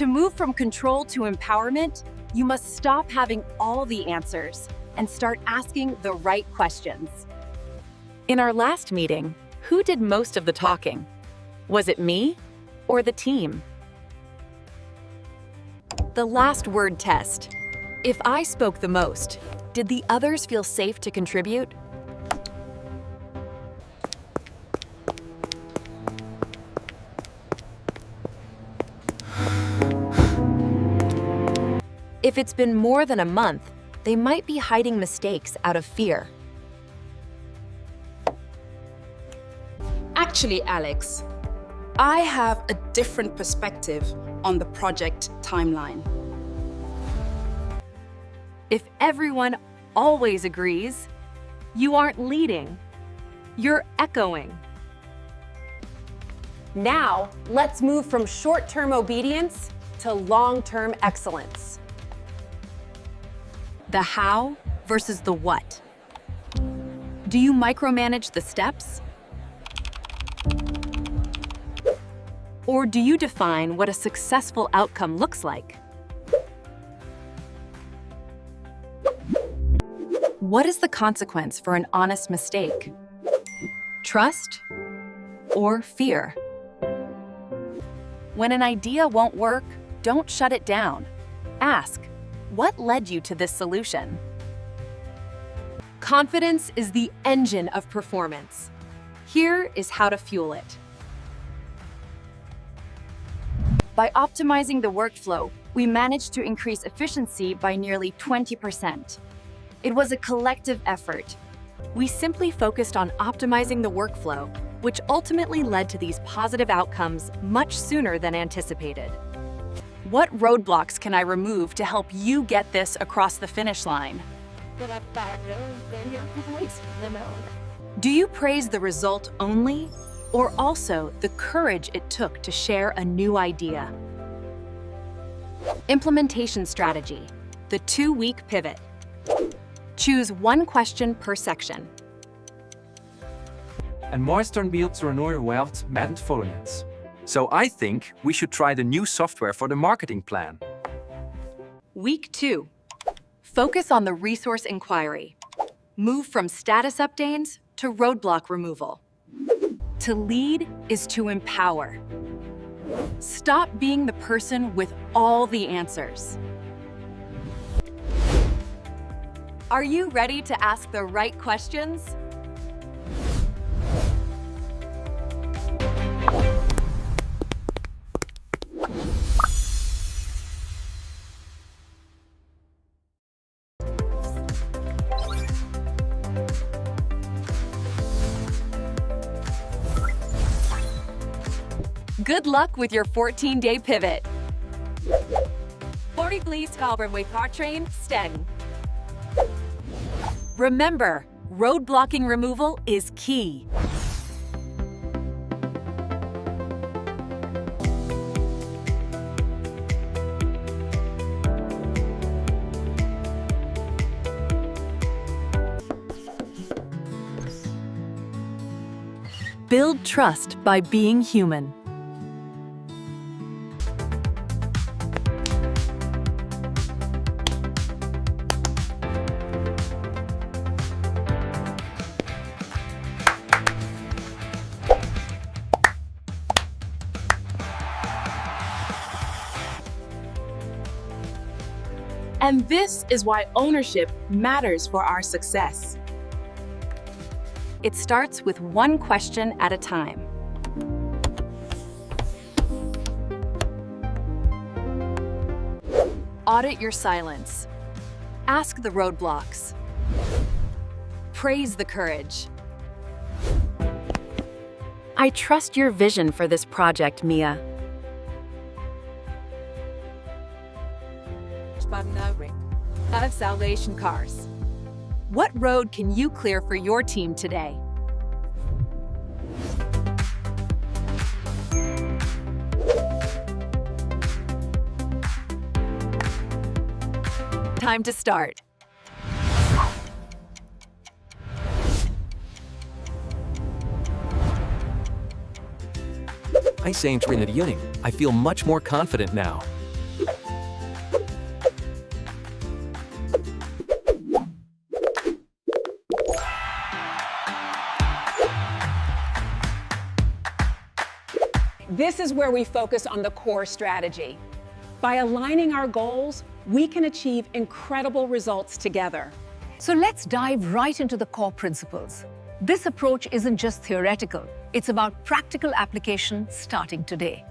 To move from control to empowerment, you must stop having all the answers and start asking the right questions. In our last meeting, who did most of the talking? Was it me or the team? The last word test. If I spoke the most, did the others feel safe to contribute? If it's been more than a month, they might be hiding mistakes out of fear. Actually, Alex, I have a different perspective on the project timeline. If everyone always agrees, you aren't leading, you're echoing. Now, let's move from short-term obedience to long-term excellence. The how versus the what. Do you micromanage the steps? Or do you define what a successful outcome looks like? What is the consequence for an honest mistake? Trust or fear? When an idea won't work, don't shut it down. Ask, what led you to this solution? Confidence is the engine of performance. Here is how to fuel it. By optimizing the workflow, we managed to increase efficiency by nearly 20%. It was a collective effort. We simply focused on optimizing the workflow, which ultimately led to these positive outcomes much sooner than anticipated. What roadblocks can I remove to help you get this across the finish line? Do you praise the result only, or also the courage it took to share a new idea? Implementation strategy, the 2-week pivot. Choose one question per section. En meestern beeld door Vouth met Volgens. So I think we should try the new software for the marketing plan. Week 2. Focus on the resource inquiry. Move from status updates to roadblock removal. To lead is to empower. Stop being the person with all the answers. Are you ready to ask the right questions? Good luck with your 14-day pivot. Remember, roadblocking removal is key. Build trust by being human. And this is why ownership matters for our success. It starts with one question at a time. Audit your silence. Ask the roadblocks. Praise the courage. I trust your vision for this project, Mia. Of salvation cars. What road can you clear for your team today? Time to start. I say in training, I feel much more confident now. This is where we focus on the core strategy. By aligning our goals, we can achieve incredible results together. So let's dive right into the core principles. This approach isn't just theoretical, it's about practical application starting today.